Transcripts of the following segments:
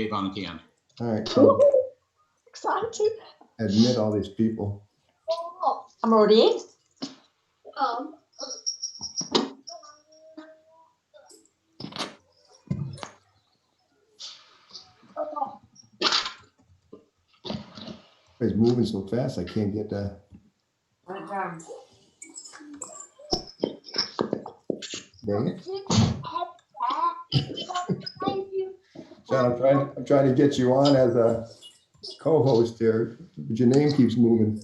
Dave on at the end. All right. Excited. Admit all these people. I'm already in. It's moving so fast, I can't get that. Dang it. John, I'm trying to get you on as a co-host here, but your name keeps moving.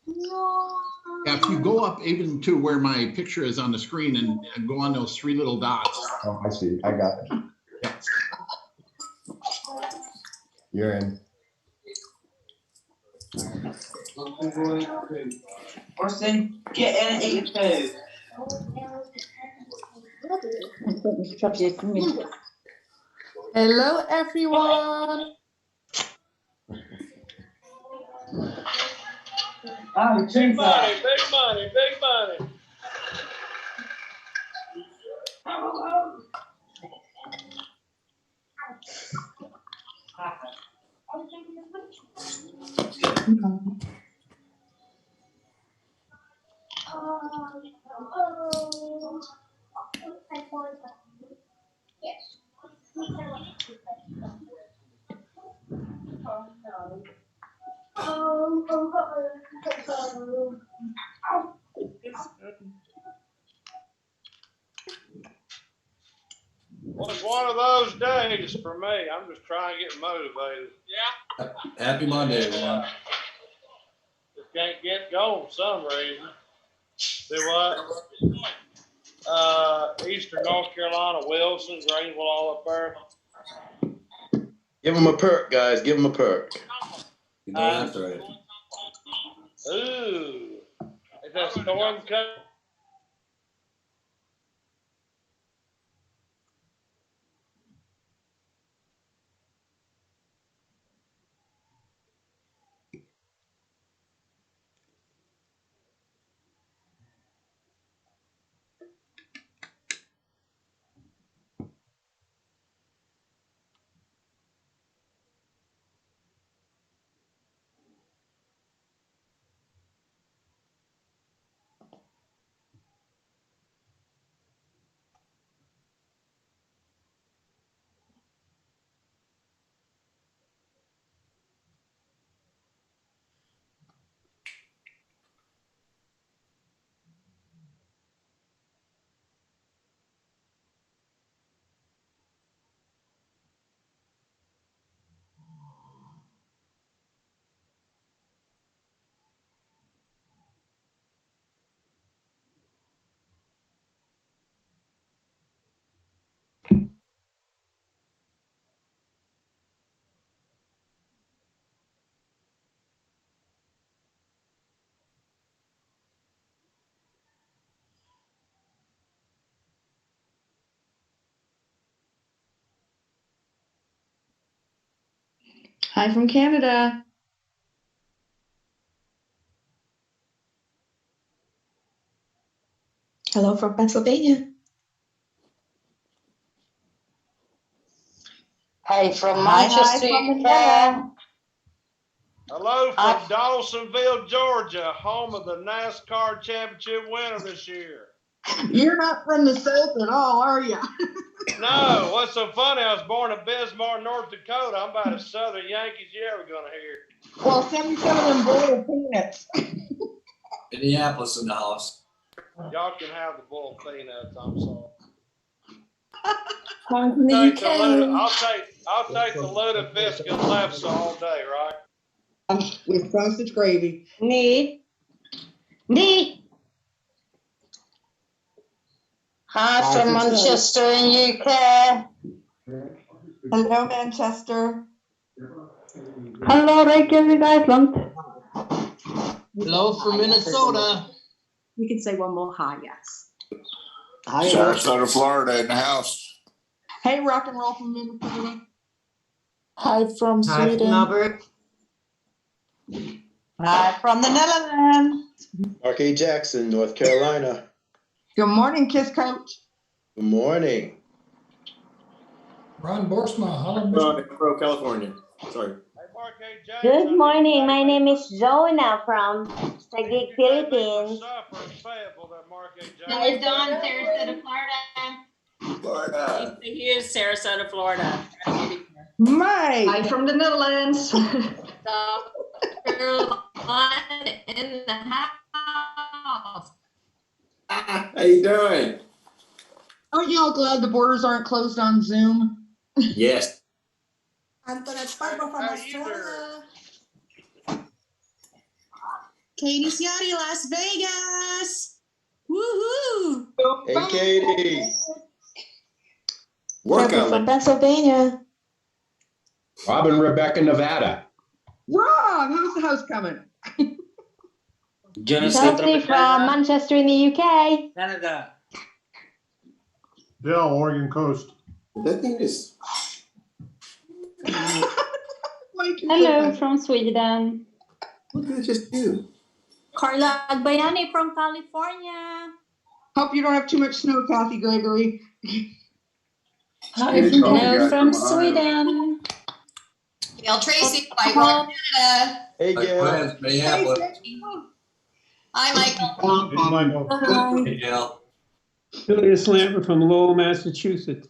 Yeah, if you go up even to where my picture is on the screen and go on those three little dots. Oh, I see. I got it. Yeah. You're in. Orson, get in and eat your food. Hello, everyone. Big money, big money, big money. Well, it's one of those days for me. I'm just trying to get motivated. Yeah. Happy Monday, everyone. Just can't get going for some reason. See what? Eastern North Carolina, Wilson, Greenville, all up there. Give them a perk, guys. Give them a perk. You know that's right. Ooh. Is that storm coming? Hi from Canada. Hello from Pennsylvania. Hey, from Hi Manchester, from UK. Manila. Hello from Dawsonville, Georgia, home of the NASCAR championship winner this year. You're not from the South at all, are you? No, what's so funny, I was born in Bismarck, North Dakota. I'm about as Southern Yankees you ever gonna hear. Well, send me some of them boiled peanuts. Minneapolis in the house. Y'all can have the boiled peanuts, I'm sorry. Come from the UK. I'll take the loaded biscuit lefse all day, right? With sausage gravy. Neat. Hi from Manchester in UK. Hello, Manchester. Hello, Reykjavik, Iceland. Hello from Minnesota. You can say one more hi, yes. Hi, Sarasota, Florida in the house. Hey, rock and roll from Minnesota. Hi from Hi Sweden. from Albert. Hi from the Netherlands. Mark A. Jackson, North Carolina. Good morning, Kiss Coach. Good morning. Ron Borsma, Holland, From Michigan. Pro, California. Sorry. Hey, Mark A. James, I Good need morning. My everybody name is Jonah from Taguig, you gotta make for Philippines. supper in Fayetteville, that Mark A. James. Hi, Dawn, Sarasota, Florida. Florida. Here's Sarasota, Florida. Mike. Hi from the Netherlands. In the house. How you doing? Aren't you all glad the borders aren't closed on Zoom? Yes. Antoinette Sparkle from Australia. Katie's Yachty, Las Vegas. Woohoo! Hey, Katie. Kathy Workout. from Pennsylvania. Robin, Rebecca, Nevada. Rob, how's the house coming? Chelsea from Manchester in the UK. Canada. Bill, Oregon Coast. That thing is. Hello from Sweden. What did it just do? Carla Agbayani from California. Hope you don't have too much snow, Kathy Gregory. Hello from Sweden. Gail Tracy, White Rock, Canada. Hey, Gail. Hi, Michael. Michael. Gail. Julius Lambert from Lowell, Massachusetts.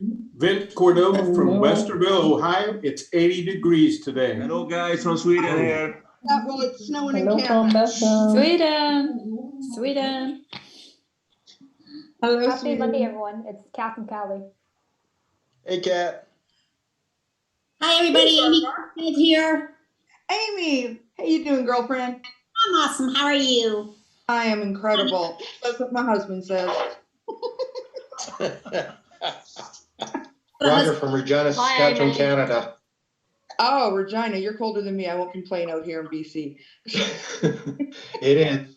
Vince Cordova from Westerville, Ohio. It's 80 degrees today. Hello, guys from Sweden here. Well, it's snowing in Hello from Canada. Sweden. Sweden. Hello, Happy Sweden. Monday, everyone. It's Kat from Cali. Hey, Kat. Hi, everybody. Amy Good here. Amy, how you doing, girlfriend? I'm awesome. How are you? I am incredible. That's what my husband says. Roger from Regina, Saskatchewan, Canada. Oh, Regina, you're colder than me. I won't complain out here in BC. It is.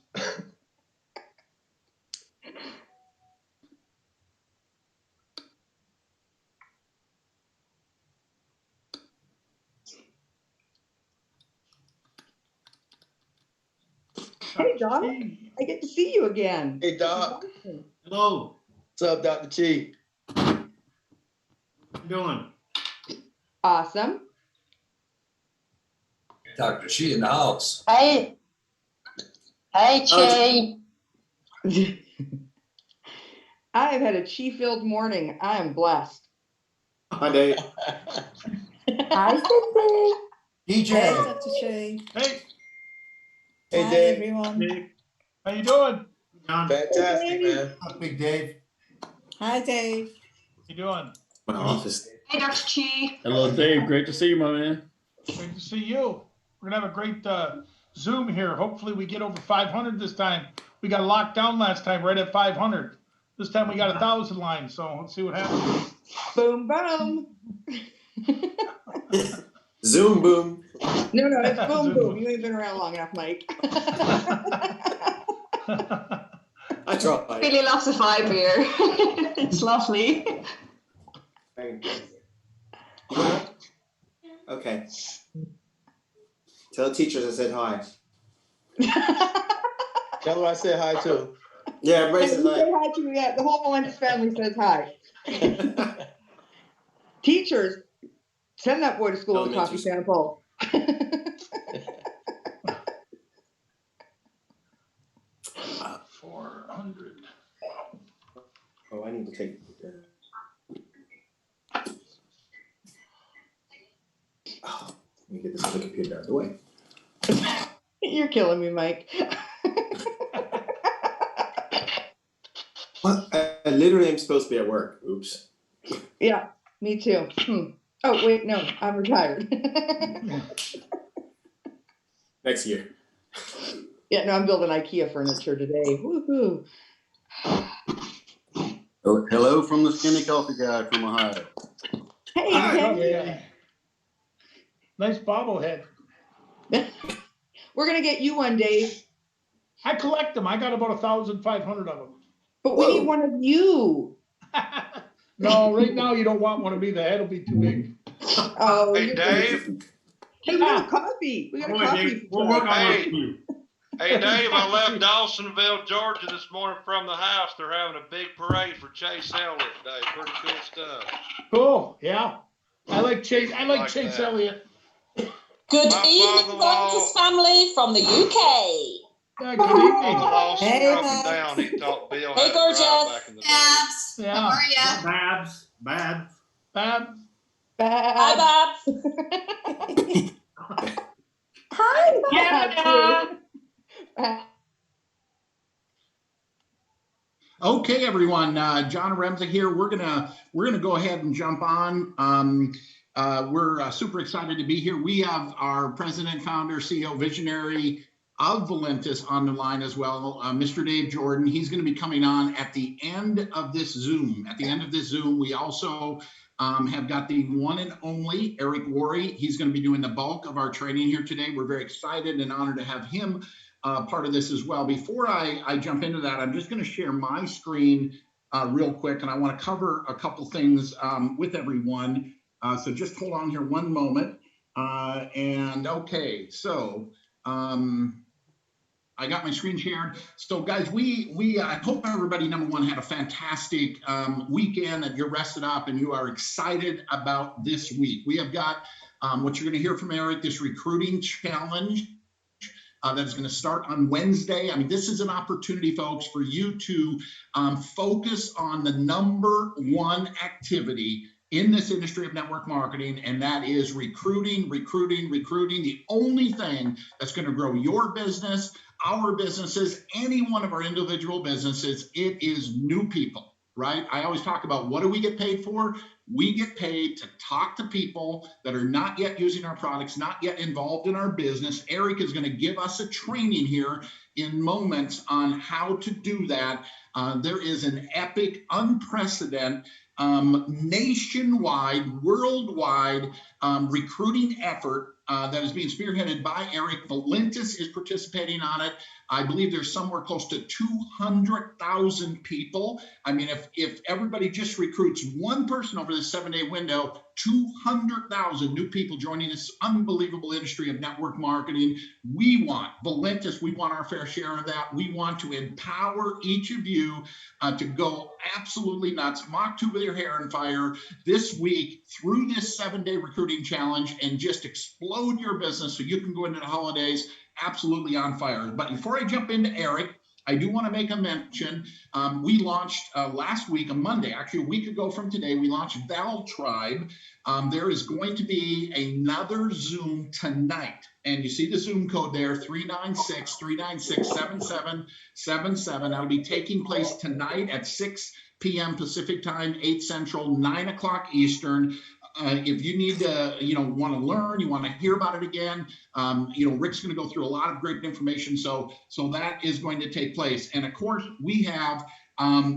Hey, Doc. I get to see you again. Hey, Doc. Hello. What's up, Dr. Chi? How you doing? Awesome. Dr. She in the house. Hi. Hi, Che. I have had a chi-filled morning. I am blessed. Hi, Dave. Hi, Cindy. DJ. Hey. Hey, Hey, Dave. everyone. how you doing? Fantastic, man. Big Dave. Hi, Dave. How you doing? My office. Hey, Dr. Chi. Hello, Dave. Great to see you, my man. Great to see you. We're gonna have a great Zoom here. Hopefully we get over 500 this time. We got locked down last time right at 500. This time we got 1,000 lines, so let's see what happens. Boom, boom. Zoom boom. No, it's boom, Zoom. boom. You ain't been around long enough, Mike. I tried. Really loves the vibe here. It's lovely. Thank you. You want it? Okay. Tell the teachers I said hi. Tell them I said hi too. Yeah, everybody Hey, says you say hi. hi to me. Yeah, the whole Melendez family says hi. Teachers, send that boy to school with coffee Elementary sample. 400. Oh, I need to take. Oh, let me get this other computer out of the way. You're killing me, Mike. What? I literally am supposed to be at work. Oops. Yeah, me too. Oh, wait, no, I'm retired. Next year. Yeah, no, I'm building IKEA furniture today. Woohoo. Oh, hello from the skinny coffee guy from Ohio. Hey, Yeah. Nice bobblehead. we're going to get you one, Dave. I collect them. I got about 1,500 of them. But we need one of you. No, right now you don't want one of me. The head will be too big. Oh, Hey, Dave. Hey, we got a coffee. We got a coffee. We'll work on that for you. Hey, Dave, I left Dawsonville, Georgia this morning from the house. They're having a big parade for Chase Elliott today. Pretty cool stuff. Cool, yeah. I like Chase that. Elliott. Good My evening, Francis family from the UK. Yeah, good evening. Father-in-law Hey, swore up Babs. and down he taught Bill Hey, how to drive gorgeous. back in the day. Babs. Yeah. How are ya? Babs. Babs. Babs. Hi, Babs. Hi, Yeah. Okay, everyone. John Remza here. We're gonna go ahead and jump on. We're super excited to be here. We have our president, founder, CEO, visionary of Valentis on the line as well, Mr. Dave Jordan. He's going to be coming on at the end of this Zoom. At the end of this Zoom, we also have got the one and only Eric Worre. He's going to be doing the bulk of our training here today. We're very excited and honored to have him part of this as well. Before I jump into that, I'm just going to share my screen real quick, and I want to cover a couple things with everyone. So just hold on here one moment. And okay, so I got my screen shared. So guys, I hope everybody, number one, had a fantastic weekend, and you're rested up and you are excited about this week. We have got what you're going to hear from Eric, this recruiting challenge that is going to start on Wednesday. I mean, this is an opportunity, folks, for you to focus on the number one activity in this industry of network marketing, and that is recruiting. The only thing that's going to grow your business, our businesses, any one of our individual businesses, it is new people, right? I always talk about, what do we get paid for? We get paid to talk to people that are not yet using our products, not yet involved in our business. Eric is going to give us a training here in moments on how to do that. There is an epic, unprecedented, nationwide, worldwide recruiting effort that is being spearheaded by Eric. Valentis is participating on it. I believe there's somewhere close to 200,000 people. I mean, if everybody just recruits one person over this 7-day window, 200,000 new people joining this unbelievable industry of network marketing. We want, Valentis, we want our fair share of that. We want to empower each of you to go absolutely nuts, mock two with your hair on fire this week through this 7-day recruiting challenge and just explode your business so you can go into the holidays absolutely on fire. But before I jump into Eric, I do want to make a mention. We launched last week, on Monday, actually a week ago from today, we launched Val Tribe. There is going to be another Zoom tonight. And you see the Zoom code there, 396-396-7777. That'll be taking place tonight at 6 p.m. Pacific time, 8 Central, 9 o'clock Eastern. If you need to, want to learn, you want to hear about it again, Rick's going to go through a lot of great information. So that is going to take place. And of course, we have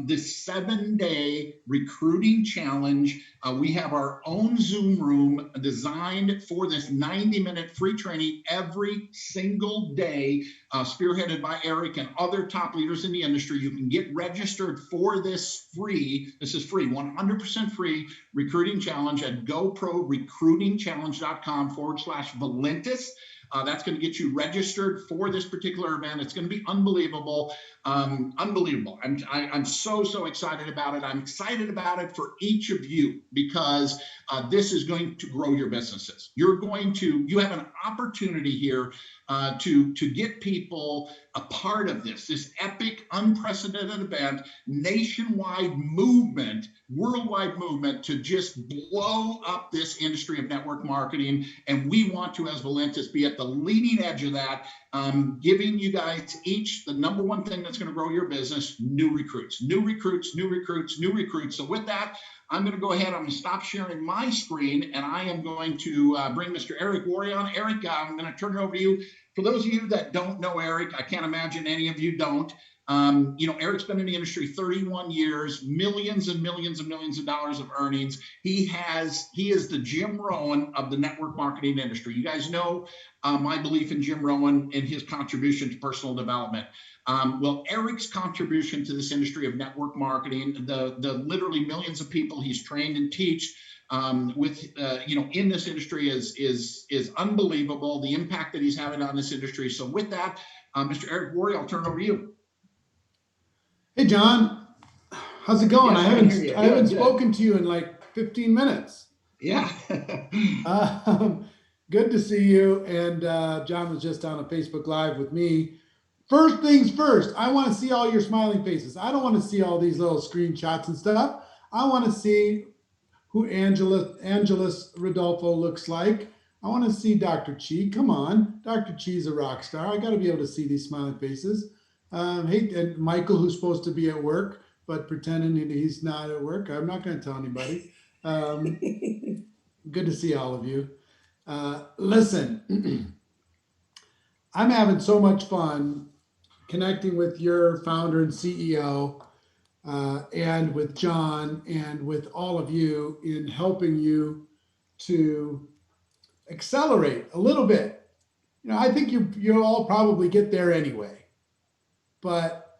this 7-day recruiting challenge. We have our own Zoom room designed for this 90-minute free training every single day, spearheaded by Eric and other top leaders in the industry. You can get registered for this free, 100% free recruiting challenge at GoProRecruitingChallenge.com/Valentis. That's going to get you registered for this particular event. It's going to be unbelievable. Unbelievable. I'm so excited about it. I'm excited about it for each of you because this is going to grow your businesses. You have an opportunity here to get people a part of this epic, unprecedented event, nationwide movement, worldwide movement to just blow up this industry of network marketing. And we want to, as Valentis, be at the leading edge of that, giving you guys each the number one thing that's going to grow your business: new recruits. So with that, I'm going to go ahead. I'm going to stop sharing my screen, and I am going to bring Mr. Eric Worre on. Eric, I'm going to turn it over to you. For those of you that don't know Eric, I can't imagine any of you don't. Eric's been in the industry 31 years, millions and millions and millions of dollars of earnings. He is the Jim Rohn of the network marketing industry. You guys know my belief in Jim Rohn and his contribution to personal development. Well, Eric's contribution to this industry of network marketing, the literally millions of people he's trained and teach in this industry is unbelievable. The impact that he's having on this industry. So with that, Mr. Eric Worre, I'll turn it over to you. Hey, John. How's it going? Yes, I I can hear you. haven't Good. spoken to you in like 15 minutes. Yeah. Good to see you. And John was just on a Facebook Live with me. First things first, I want to see all your smiling faces. I don't want to see all these little screenshots and stuff. I want to see who Angelus Rodolfo looks like. I want to see Dr. Chi. Come on. Dr. Chi's a rock star. I got to be able to see these smiling faces. Hey, and Michael, who's supposed to be at work, but pretending he's not at work. I'm not going to tell anybody. Good to see all of you. Listen, I'm having so much fun connecting with your founder and CEO and with John and with all of you in helping you to accelerate a little bit. You know, I think you'll all probably get there anyway, but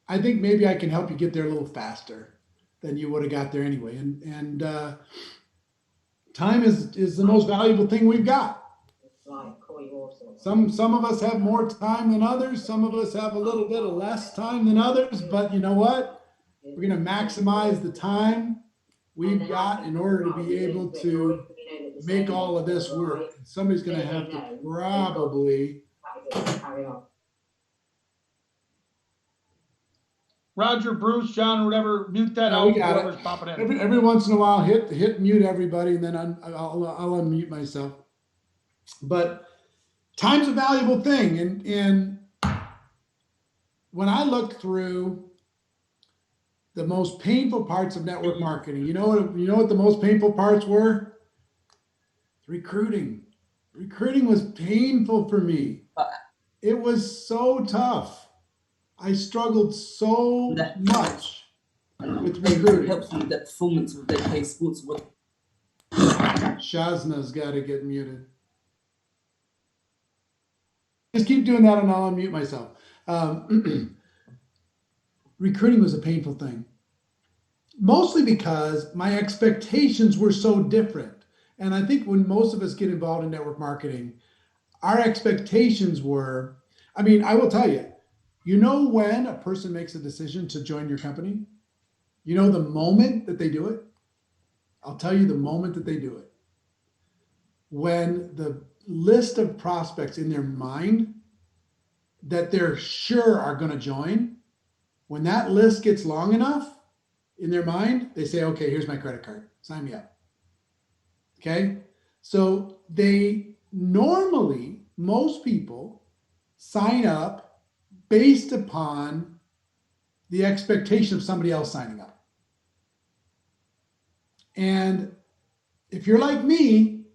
I think maybe I can help you get there a little faster than you would have got there anyway. And time is the most valuable thing we've got. Some of us have more time than others. Some of us have a little bit of less time than others. But you know what? We're going to maximize the time we've got in order to be able to make all of this work. Somebody's going to have to probably. Roger, Bruce, John, whatever, mute that No, out. we got Whoever's it. popping in. Every once in a while, hit mute everybody, and then I'll unmute myself. But time's a valuable thing, and when I look through the most painful parts of network marketing, you know what the most painful parts were? Recruiting. Recruiting was painful for me. It was so tough. I struggled so much with recruiting. Helps with their performance with their play sports. Shazna's got to get muted. Just keep doing that and I'll unmute myself. Recruiting was a painful thing. Mostly because my expectations were so different. And I think when most of us get involved in network marketing, our expectations were, I mean, I will tell you, you know when a person makes a decision to join your company? You know the moment that they do it? I'll tell you the moment that they do it. When the list of prospects in their mind that they're sure are going to join, when that list gets long enough in their mind, they say, okay, here's my credit card. Sign me up. Okay? So they normally, most people sign up based upon the expectation of somebody else signing up. And if you're like me,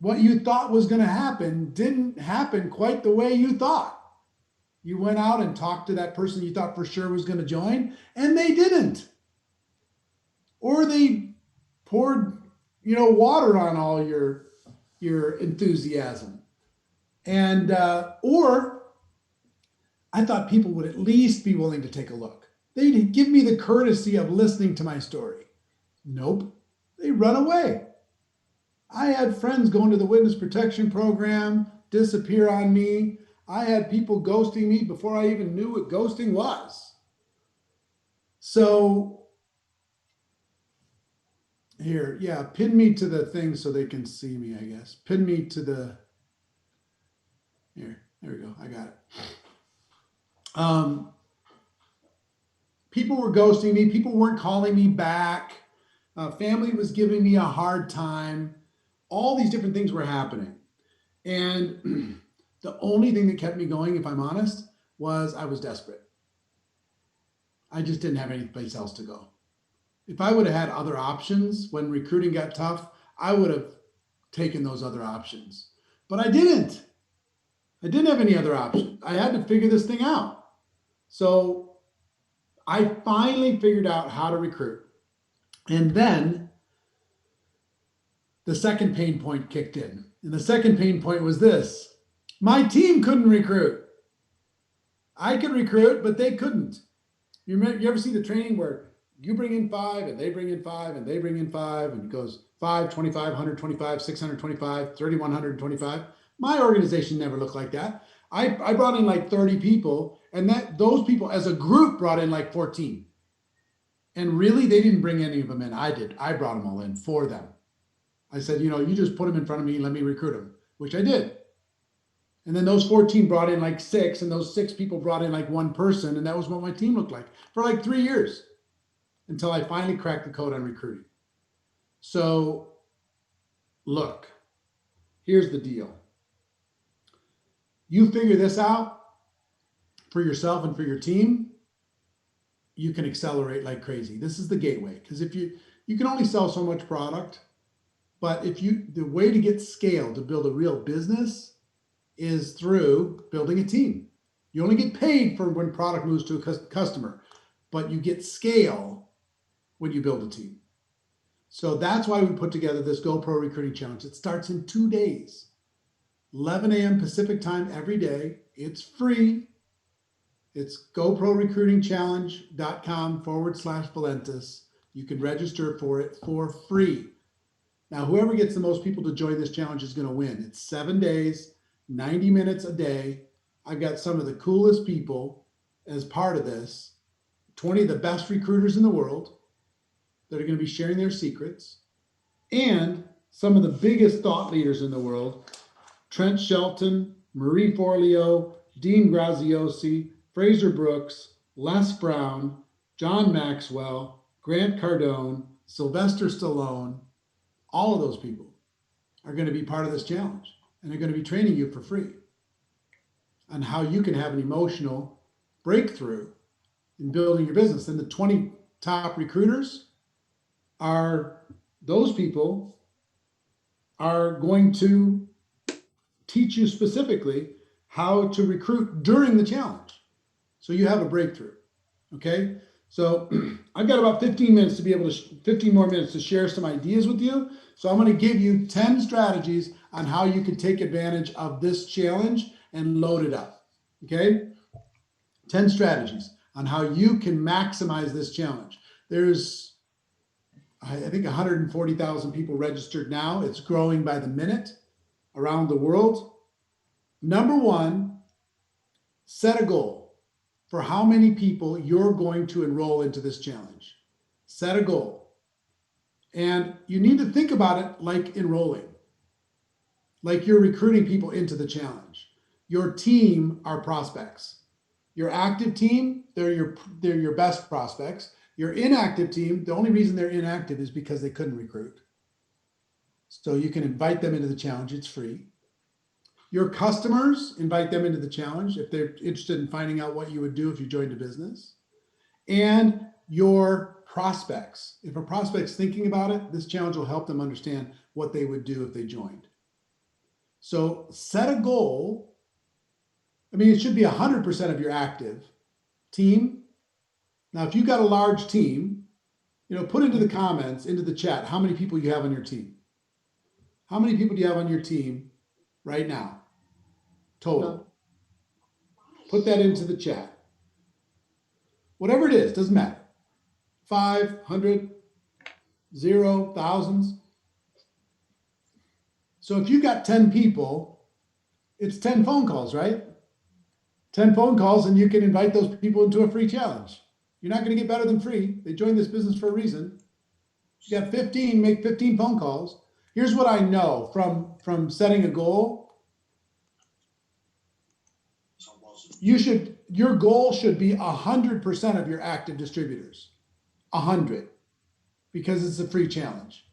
what you thought was going to happen didn't happen quite the way you thought. You went out and talked to that person you thought for sure was going to join, and they didn't. Or they poured, water on all your enthusiasm. And, or I thought people would at least be willing to take a look. They'd give me the courtesy of listening to my story. Nope. They run away. I had friends going to the witness protection program, disappear on me. I had people ghosting me before I even knew what ghosting was. So here, yeah, pin me to the thing so they can see me, I guess. Pin me to the, here, there we go. I got it. People were ghosting me. People weren't calling me back. Family was giving me a hard time. All these different things were happening. And the only thing that kept me going, if I'm honest, was I was desperate. I just didn't have any place else to go. If I would have had other options when recruiting got tough, I would have taken those other options. But I didn't. I didn't have any other options. I had to figure this thing out. So I finally figured out how to recruit. And then the second pain point kicked in. And the second pain point was this. My team couldn't recruit. I could recruit, but they couldn't. You ever see the training where you bring in 5 and they bring in 5 and they bring in 5 and it goes 5, 25, 125, 625, 3,125. My organization never looked like that. I brought in like 30 people, and those people as a group brought in like 14. And really, they didn't bring any of them in. I did. I brought them all in for them. I said, you just put them in front of me and let me recruit them, which I did. And then those 14 brought in like 6, and those 6 people brought in like 1 person, and that was what my team looked like for like 3 years until I finally cracked the code on recruiting. So, look, here's the deal. You figure this out for yourself and for your team, you can accelerate like crazy. This is the gateway, because if you can only sell so much product, but the way to get scale to build a real business is through building a team. You only get paid for when product moves to a customer, but you get scale when you build a team. So that's why we put together this GoPro Recruiting Challenge. It starts in 2 days, 11 a.m. Pacific time every day. It's free. It's GoProRecruitingChallenge.com/Valentis. You can register for it for free. Now, whoever gets the most people to join this challenge is going to win. It's 7 days, 90 minutes a day. I've got some of the coolest people as part of this, 20 of the best recruiters in the world that are going to be sharing their secrets, and some of the biggest thought leaders in the world, Trent Shelton, Marie Forleo, Dean Graziosi, Fraser Brooks, Les Brown, John Maxwell, Grant Cardone, Sylvester Stallone. All of those people are going to be part of this challenge, and they're going to be training you for free on how you can have an emotional breakthrough in building your business. And the 20 top recruiters those people are going to teach you specifically how to recruit during the challenge, so you have a breakthrough. Okay, so I've got about 15 minutes to be able to 15 more minutes to share some ideas with you. So I'm going to give you 10 strategies on how you can take advantage of this challenge and load it up. Okay, 10 strategies on how you can maximize this challenge. There's, I think, 140,000 people registered now. It's growing by the minute around the world. Number 1, set a goal for how many people you're going to enroll into this challenge. Set a goal. And you need to think about it like enrolling, like you're recruiting people into the challenge. Your team are prospects. Your active team, they're your best prospects. Your inactive team, the only reason they're inactive is because they couldn't recruit. So you can invite them into the challenge. It's free. Your customers, invite them into the challenge if they're interested in finding out what you would do if you joined a business. And your prospects. If a prospect's thinking about it, this challenge will help them understand what they would do if they joined. So set a goal. I mean, it should be 100% of your active team. Now, if you've got a large team, put into the comments, into the chat, how many people you have on your team. How many people do you have on your team right now? Total. Put that into the chat. Whatever it is, doesn't matter. 500, 0, thousands. So if you've got 10 people, it's 10 phone calls, right? 10 phone calls, and you can invite those people into a free challenge. You're not going to get better than free. They joined this business for a reason. You got 15, make 15 phone calls. Here's what I know from setting a goal. Your goal should be 100% of your active distributors. 100, because it's a free challenge,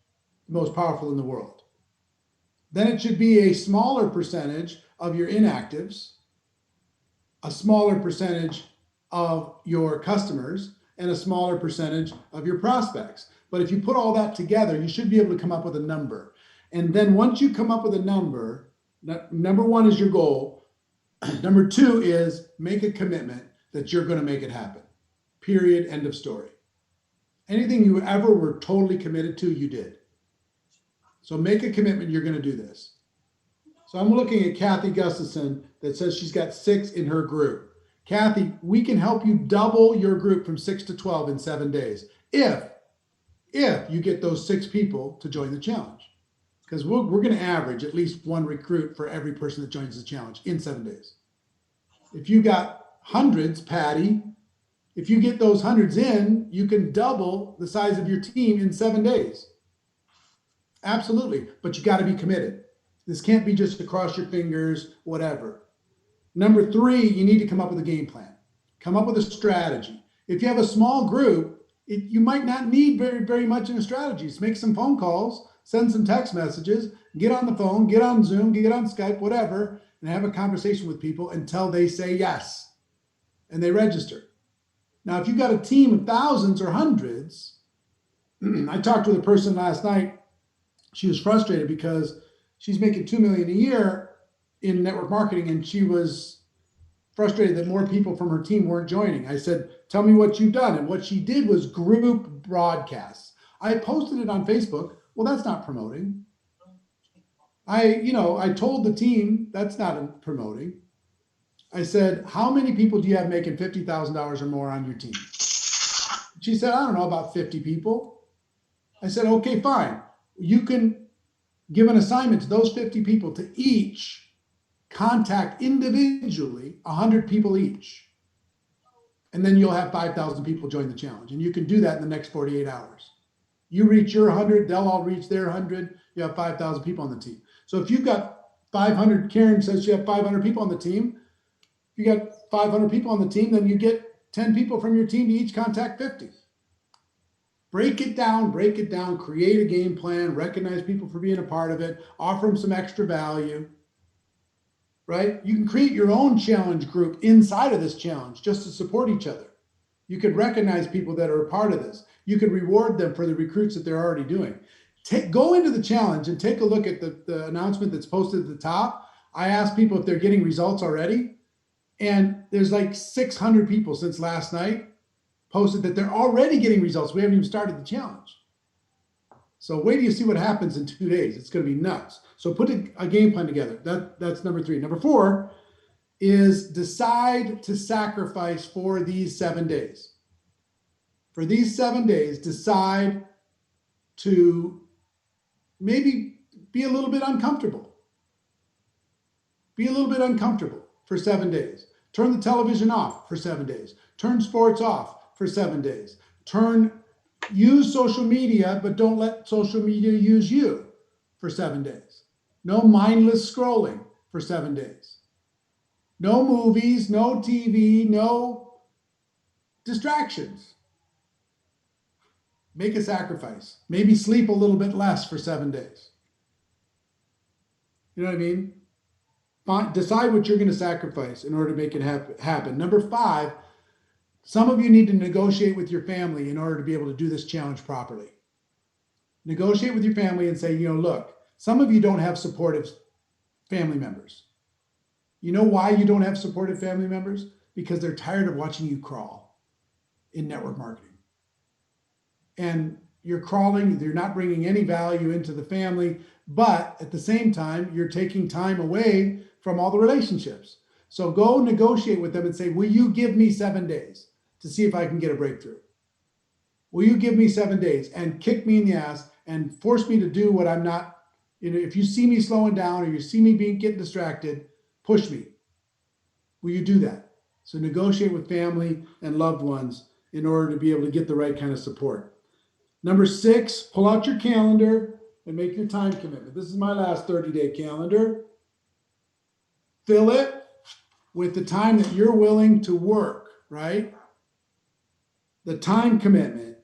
the most powerful in the world. Then it should be a smaller percentage of your inactives, a smaller percentage of your customers, and a smaller percentage of your prospects. But if you put all that together, you should be able to come up with a number. And then once you come up with a number, number 1 is your goal. Number 2 is make a commitment that you're going to make it happen. Period. End of story. Anything you ever were totally committed to, you did. So make a commitment you're going to do this. So I'm looking at Kathy Gustafson that says she's got 6 in her group. Kathy, we can help you double your group from 6 to 12 in 7 days if you get those 6 people to join the challenge. because we're going to average at least one recruit for every person that joins the challenge in 7 days. If you got hundreds, Patty, if you get those hundreds in, you can double the size of your team in 7 days. Absolutely. But you got to be committed. This can't be just to cross your fingers, whatever. Number 3, you need to come up with a game plan. Come up with a strategy. If you have a small group, you might not need very, very much in a strategy. Just make some phone calls, send some text messages, get on the phone, get on Zoom, get on Skype, whatever, and have a conversation with people until they say yes and they register. Now, if you've got a team of thousands or hundreds, I talked with a person last night. She was frustrated because she's making $2 million a year in network marketing, and she was frustrated that more people from her team weren't joining. I said, tell me what you've done. And what she did was group broadcasts. I posted it on Facebook. Well, that's not promoting. I told the team that's not promoting. I said, how many people do you have making $50,000 or more on your team? She said, I don't know, about 50 people. I said, okay, fine. You can give an assignment to those 50 people to each contact individually 100 people each. And then you'll have 5,000 people join the challenge. And you can do that in the next 48 hours. You reach your 100, they'll all reach their 100. You have 5,000 people on the team. So if you've got 500, Karen says you have 500 people on the team. If you got 500 people on the team, then you get 10 people from your team to each contact 50. Break it down, create a game plan, recognize people for being a part of it, offer them some extra value, right? You can create your own challenge group inside of this challenge just to support each other. You could recognize people that are a part of this. You could reward them for the recruits that they're already doing. Go into the challenge and take a look at the announcement that's posted at the top. I asked people if they're getting results already, and there's like 600 people since last night posted that they're already getting results. We haven't even started the challenge. So wait till you see what happens in 2 days. It's going to be nuts. So put a game plan together. That's number 3. Number 4 is decide to sacrifice for these 7 days. For these 7 days, decide to maybe be a little bit uncomfortable. Be a little bit uncomfortable for 7 days. Turn the television off for 7 days. Turn sports off for 7 days. Use social media, but don't let social media use you for 7 days. No mindless scrolling for 7 days. No movies, no TV, no distractions. Make a sacrifice. Maybe sleep a little bit less for 7 days. You know what I mean? Decide what you're going to sacrifice in order to make it happen. Number 5, some of you need to negotiate with your family in order to be able to do this challenge properly. Negotiate with your family and say, look, some of you don't have supportive family members. You know why you don't have supportive family members? Because they're tired of watching you crawl in network marketing. And you're crawling, you're not bringing any value into the family, but at the same time, you're taking time away from all the relationships. So go negotiate with them and say, will you give me 7 days to see if I can get a breakthrough? Will you give me 7 days and kick me in the ass and force me to do what I'm not, if you see me slowing down or you see me getting distracted, push me. Will you do that? So negotiate with family and loved ones in order to be able to get the right kind of support. Number 6, pull out your calendar and make your time commitment. This is my last 30-day calendar. Fill it with the time that you're willing to work, right? The time commitment.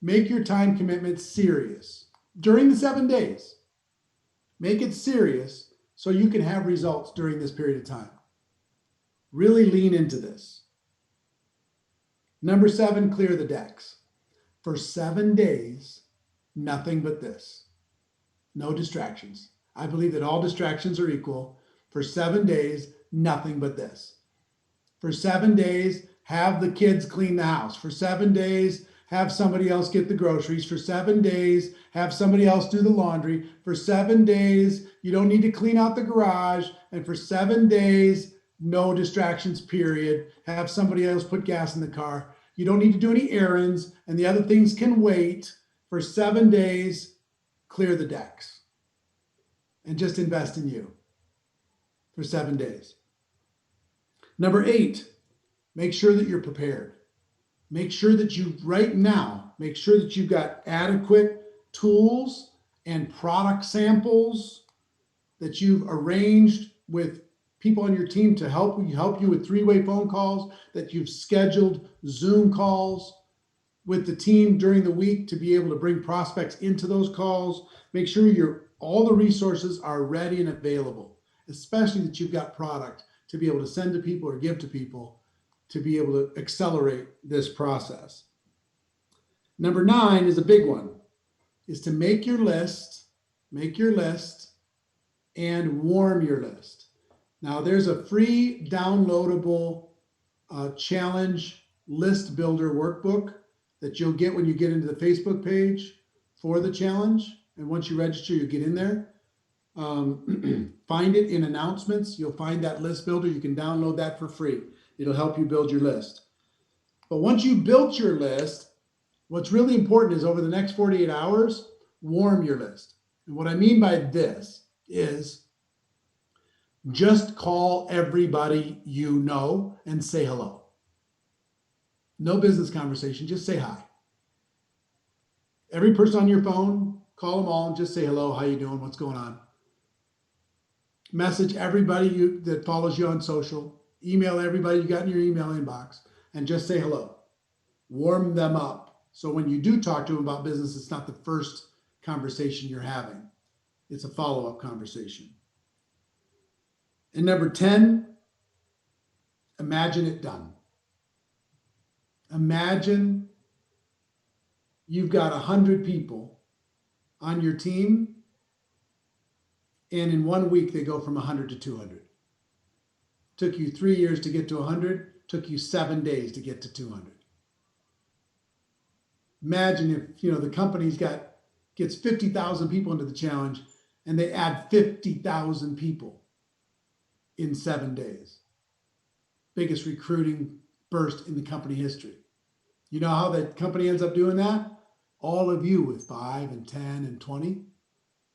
Make your time commitment serious during the 7 days. Make it serious so you can have results during this period of time. Really lean into this. Number 7, clear the decks. For 7 days, nothing but this. No distractions. I believe that all distractions are equal. For 7 days, nothing but this. For 7 days, have the kids clean the house. For 7 days, have somebody else get the groceries. For 7 days, have somebody else do the laundry. For 7 days, you don't need to clean out the garage. And for 7 days, no distractions, period. Have somebody else put gas in the car. You don't need to do any errands, and the other things can wait. For 7 days, clear the decks. and just invest in you for 7 days. Number 8, make sure that you're prepared. Make sure that right now, make sure that you've got adequate tools and product samples that you've arranged with people on your team to help you with 3-way phone calls, that you've scheduled Zoom calls with the team during the week to be able to bring prospects into those calls. Make sure all the resources are ready and available, especially that you've got product to be able to send to people or give to people to be able to accelerate this process. Number 9 is a big one, is to make your list and warm your list. Now there's a free downloadable challenge list builder workbook that you'll get when you get into the Facebook page for the challenge. And once you register, you get in there. Find it in announcements. You'll find that list builder. You can download that for free. It'll help you build your list. But once you built your list, what's really important is over the next 48 hours, warm your list. And what I mean by this is just call everybody you know and say hello. No business conversation, just say hi. Every person on your phone, call them all and just say hello, how you doing, what's going on. Message everybody that follows you on social. Email everybody you got in your email inbox and just say hello. Warm them up. So when you do talk to them about business, it's not the first conversation you're having. It's a follow-up conversation. And number 10, imagine it done. Imagine you've got 100 people on your team, and in 1 week they go from 100 to 200. Took you 3 years to get to 100, took you 7 days to get to 200. Imagine if the company's gets 50,000 people into the challenge and they add 50,000 people in 7 days. Biggest recruiting burst in the company history. You know how the company ends up doing that? All of you with 5 and 10 and 20,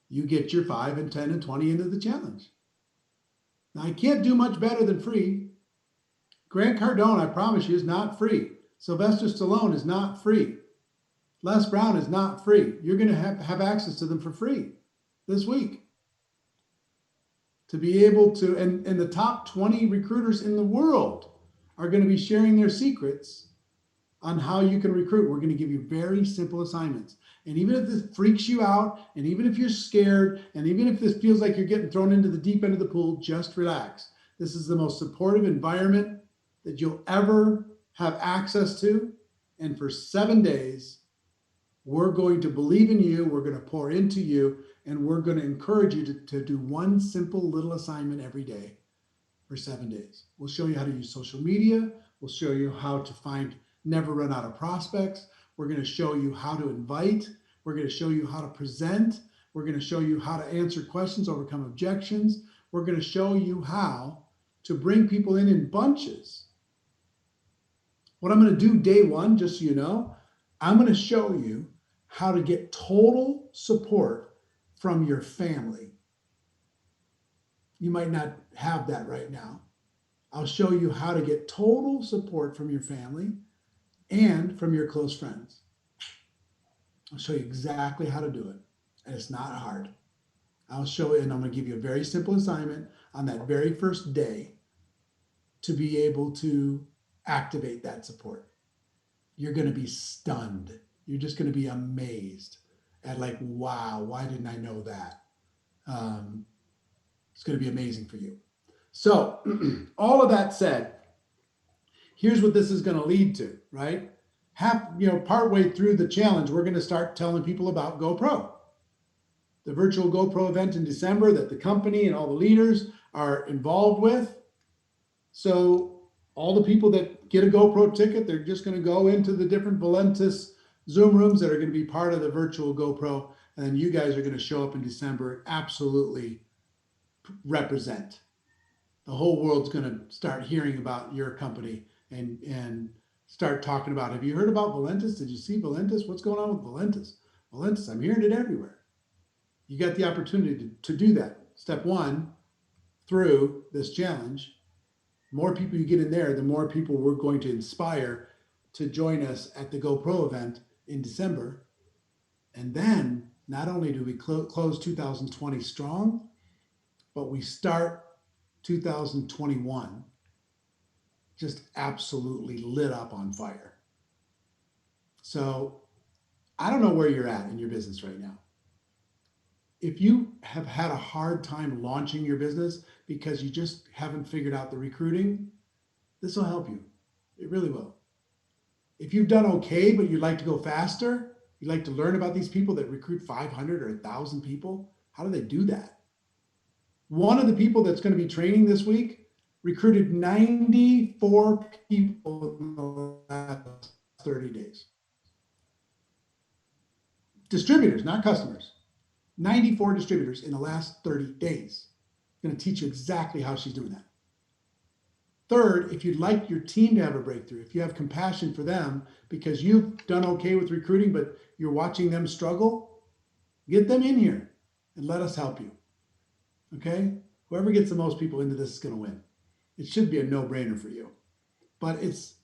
you get your 5 and 10 and 20 into the challenge. Now, I can't do much better than free. Grant Cardone, I promise you, is not free. Sylvester Stallone is not free. Les Brown is not free. You're going to have access to them for free this week. To be able to, and the top 20 recruiters in the world are going to be sharing their secrets on how you can recruit. We're going to give you very simple assignments. And even if this freaks you out, and even if you're scared, and even if this feels like you're getting thrown into the deep end of the pool, just relax. This is the most supportive environment that you'll ever have access to. And for 7 days, we're going to believe in you, we're going to pour into you, and we're going to encourage you to do one simple little assignment every day for 7 days. We'll show you how to use social media. We'll show you how to never run out of prospects. We're going to show you how to invite. We're going to show you how to present. We're going to show you how to answer questions, overcome objections. We're going to show you how to bring people in bunches. What I'm going to do day 1, just so you know, I'm going to show you how to get total support from your family. You might not have that right now. I'll show you how to get total support from your family and from your close friends. I'll show you exactly how to do it. And it's not hard. I'll show you, and I'm going to give you a very simple assignment on that very first day to be able to activate that support. You're going to be stunned. You're just going to be amazed at wow, why didn't I know that? It's going to be amazing for you. So all of that said, here's what this is going to lead to, right? Partway through the challenge, we're going to start telling people about GoPro, the virtual GoPro event in December that the company and all the leaders are involved with. So all the people that get a GoPro ticket, they're just going to go into the different Valentis Zoom rooms that are going to be part of the virtual GoPro. And then you guys are going to show up in December and absolutely represent. The whole world's going to start hearing about your company and start talking about, have you heard about Valentis? Did you see Valentis? What's going on with Valentis? Valentis, I'm hearing it everywhere. You got the opportunity to do that. Step one, through this challenge, more people you get in there, the more people we're going to inspire to join us at the GoPro event in December. And then not only do we close 2020 strong, but we start 2021 just absolutely lit up on fire. So I don't know where you're at in your business right now. If you have had a hard time launching your business because you just haven't figured out the recruiting, this will help you. It really will. If you've done okay, but you'd like to go faster, you'd like to learn about these people that recruit 500 or 1,000 people, how do they do that? One of the people that's going to be training this week recruited 94 people in the last 30 days. Distributors, not customers. 94 distributors in the last 30 days. I'm going to teach you exactly how she's doing that. Third, if you'd like your team to have a breakthrough, if you have compassion for them because you've done okay with recruiting, but you're watching them struggle, get them in here and let us help you. Okay? Whoever gets the most people into this is going to win. It should be a no-brainer for you. But there's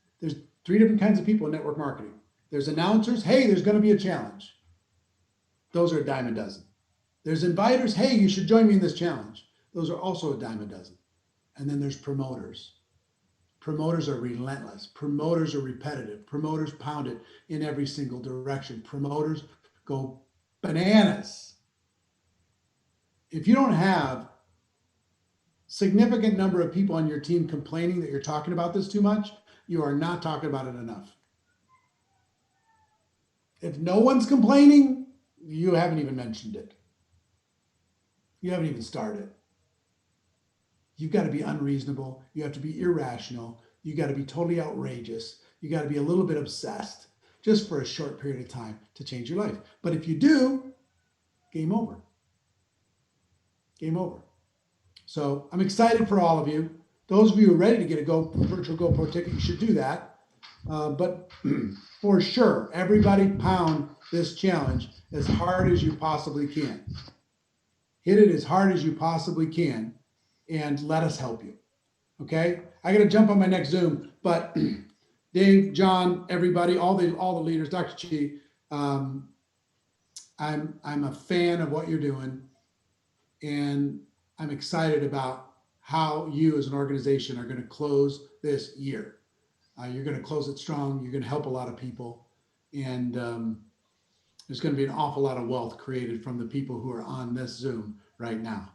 3 different kinds of people in network marketing. There's announcers, hey, there's going to be a challenge. Those are a dime a dozen. There's inviters, hey, you should join me in this challenge. Those are also a dime a dozen. And then there's promoters. Promoters are relentless. Promoters are repetitive. Promoters pound it in every single direction. Promoters go bananas. If you don't have significant number of people on your team complaining that you're talking about this too much, you are not talking about it enough. If no one's complaining, you haven't even mentioned it. You haven't even started. You've got to be unreasonable. You have to be irrational. You got to be totally outrageous. You got to be a little bit obsessed just for a short period of time to change your life. But if you do, game over. Game over. So I'm excited for all of you. Those of you who are ready to get a virtual GoPro ticket, you should do that. But for sure, everybody pound this challenge as hard as you possibly can. Hit it as hard as you possibly can and let us help you. Okay? I got to jump on my next Zoom, but Dave, John, everybody, all the leaders, Dr. Chi, I'm a fan of what you're doing, and I'm excited about how you as an organization are going to close this year. You're going to close it strong. You're going to help a lot of people, and there's going to be an awful lot of wealth created from the people who are on this Zoom right now.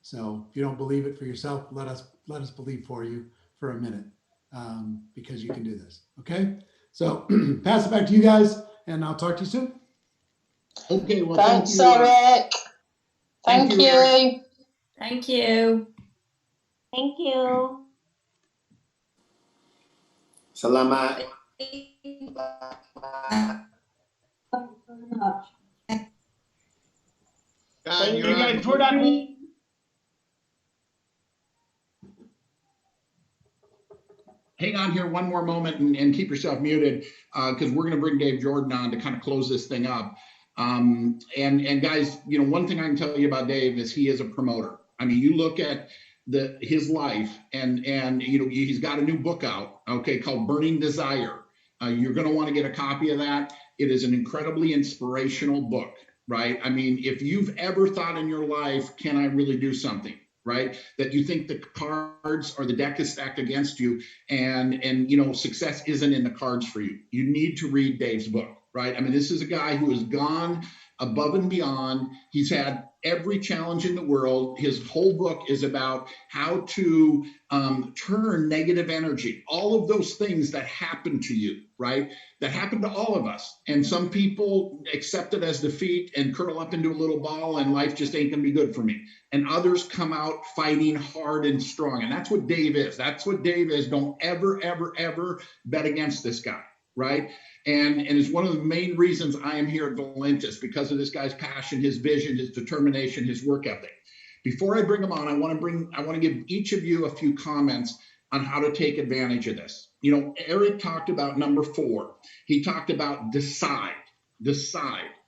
So if you don't believe it for yourself, let us believe for you for a minute, because you can do this. Okay. So pass it back to you guys, and I'll talk to you soon. Okay. Well, Thanks, Eric. Thank you. Thank you. Thank you. Salamat. Hey guys, we're not. Hang on here one more moment and keep yourself muted, because we're going to bring Dave Jordan on to kind of close this thing up. And guys, you know, one thing I can tell you about Dave is he is a promoter. I mean, you look at his life, and you know, he's got a new book out, okay, called Burning Desire. You're going to want to get a copy of that. It is an incredibly inspirational book, right? I mean, if you've ever thought in your life, can I really do something, right? That you think the cards or the deck is stacked against you, and you know, success isn't in the cards for you. You need to read Dave's book, right? I mean, this is a guy who has gone above and beyond. He's had every challenge in the world. His whole book is about how to turn negative energy, all of those things that happen to you, right? That happen to all of us. And some people accept it as defeat and curl up into a little ball, and life just ain't gonna be good for me. And others come out fighting hard and strong. And that's what Dave is. That's what Dave is. Don't ever, ever, ever bet against this guy, right? And it's one of the main reasons I am here at Valentis, because of this guy's passion, his vision, his determination, his work ethic. Before I bring him on, I want to give each of you a few comments on how to take advantage of this. You know, Eric talked about number 4. He talked about decide,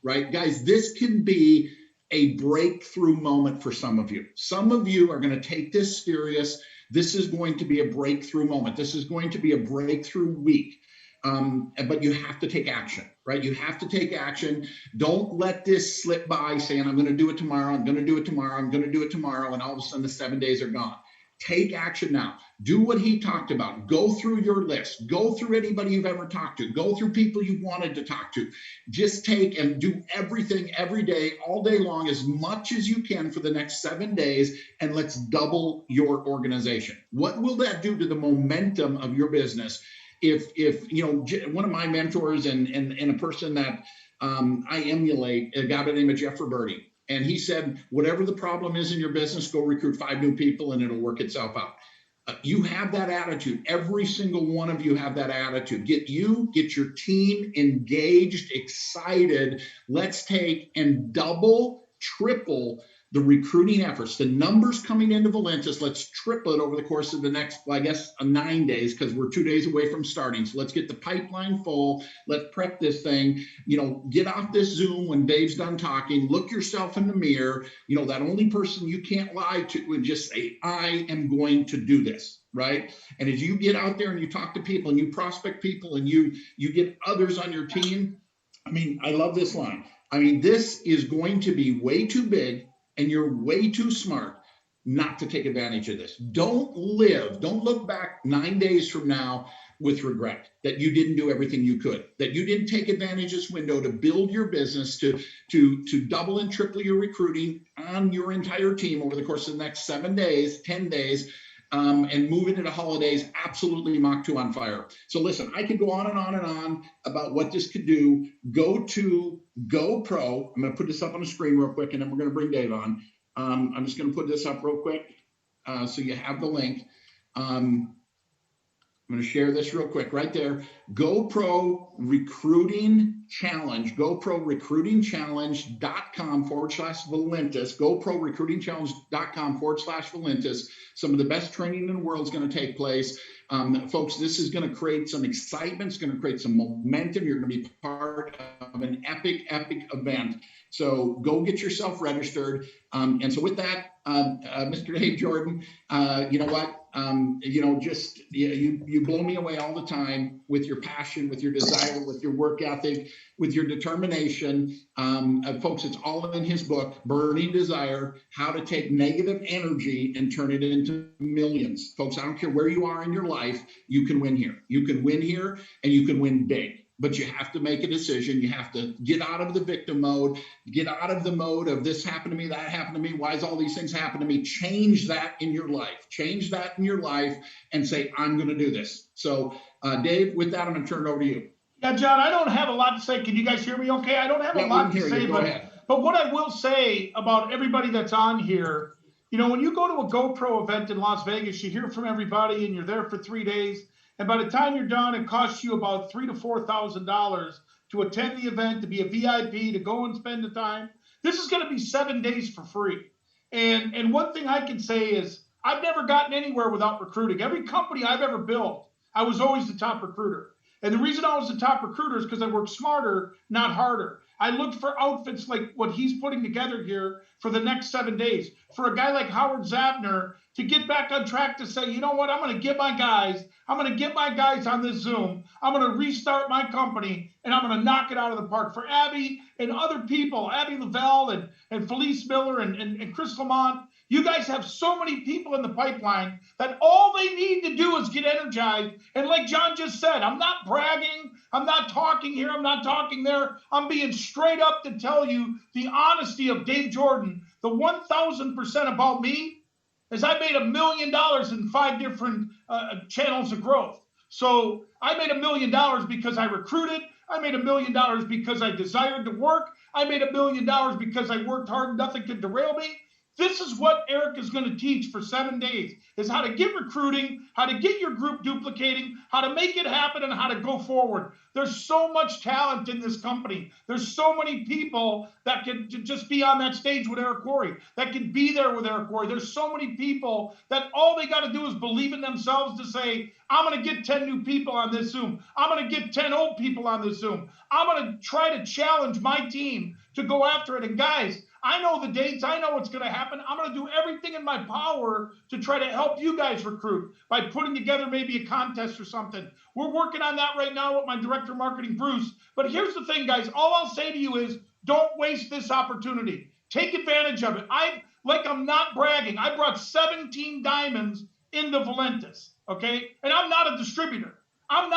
right? Guys, this can be a breakthrough moment for some of you. Some of you are going to take this serious. This is going to be a breakthrough moment. This is going to be a breakthrough week. But you have to take action, right? You have to take action. Don't let this slip by saying, I'm going to do it tomorrow. I'm going to do it tomorrow. I'm going to do it tomorrow. And all of a sudden the 7 days are gone. Take action now. Do what he talked about. Go through your list. Go through anybody you've ever talked to. Go through people you wanted to talk to. Just take and do everything every day, all day long, as much as you can for the next 7 days, and let's double your organization. What will that do to the momentum of your business? If you know, one of my mentors and a person that I emulate, a guy by the name of Jeff Roberti, and he said, whatever the problem is in your business, go recruit 5 new people and it'll work itself out. You have that attitude. Every single one of you have that attitude. Get your team engaged, excited. Let's take and double, triple the recruiting efforts. The numbers coming into Valentis, let's triple it over the course of the next, well, I guess, 9 days, because we're 2 days away from starting. So let's get the pipeline full. Let's prep this thing. You know, get off this Zoom when Dave's done talking. Look yourself in the mirror. You know, that only person you can't lie to, and just say, I am going to do this, right? And as you get out there and you talk to people and you prospect people and you get others on your team, I mean, I love this line. I mean, this is going to be way too big, and you're way too smart not to take advantage of this. Don't look back 9 days from now with regret that you didn't do everything you could, that you didn't take advantage of this window to build your business, to double and triple your recruiting on your entire team over the course of the next 7 days, 10 days, and moving into holidays, absolutely Mach 2 on fire. So listen, I could go on and on and on about what this could do. Go to GoPro. I'm going to put this up on the screen real quick, and then we're going to bring Dave on. I'm just going to put this up real quick so you have the link. I'm going to share this real quick right there. GoPro Recruiting Challenge, GoProRecruitingChallenge.com/Valentis, GoProRecruitingChallenge.com/Valentis. Some of the best training in the world is going to take place. Folks, this is going to create some excitement. It's going to create some momentum. You're going to be part of an epic event. So go get yourself registered. And so with that, Mr. Dave Jordan, you know what? You blow me away all the time with your passion, with your desire, with your work ethic, with your determination. Folks, it's all in his book, Burning Desire, How to Take Negative Energy and Turn It into Millions. Folks, I don't care where you are in your life, you can win here. You can win here, and you can win big. But you have to make a decision. You have to get out of the victim mode, get out of the mode of this happened to me, that happened to me, why is all these things happen to me? Change that in your life. Change that in your life and say, I'm going to do this. So, Dave, with that, I'm going to turn it over to you. Yeah, John, I don't have a lot to say. Can you guys hear me okay? I don't have a lot to say, but what I will say about everybody that's on here, you know, when you go to a GoPro event in Las Vegas, you hear from everybody and you're there for 3 days. And by the time you're done, it costs you about $3,000 to $4,000 to attend the event, to be a VIP, to go and spend the time. This is going to be 7 days for free. And one thing I can say is I've never gotten anywhere without recruiting. Every company I've ever built, I was always the top recruiter. And the reason I was the top recruiter is because I worked smarter, not harder. I looked for outfits like what he's putting together here for the next 7 days. For a guy like Howard Zabner to get back on track to say, you know what, I'm going to get my guys on this Zoom. I'm going to restart my company, and I'm going to knock it out of the park. For Abby and other people, Abby Lavelle and Felice Miller and Chris Lamont, you guys have so many people in the pipeline that all they need to do is get energized. And like John just said, I'm not bragging. I'm not talking here. I'm not talking there. I'm being straight up to tell you the honesty of Dave Jordan. The 1,000% about me is I made $1 million in 5 different channels of growth. So I made $1 million because I recruited. I made $1 million because I desired to work. I made $1 million because I worked hard. Nothing could derail me. This is what Eric is going to teach for 7 days, is how to get recruiting, how to get your group duplicating, how to make it happen, and how to go forward. There's so much talent in this company. There's so many people that can just be on that stage with Eric Corey, that can be there with Eric Corey. There's so many people that all they got to do is believe in themselves to say, I'm going to get 10 new people on this Zoom. I'm going to get 10 old people on this Zoom. I'm going to try to challenge my team to go after it. And guys, I know the dates. I know what's going to happen. I'm going to do everything in my power to try to help you guys recruit by putting together maybe a contest or something. We're working on that right now with my director of marketing, Bruce. But here's the thing, guys. All I'll say to you is don't waste this opportunity. Take advantage of it. I'm not bragging. I brought 17 diamonds into Valentis, okay? And I'm not a distributor. I'm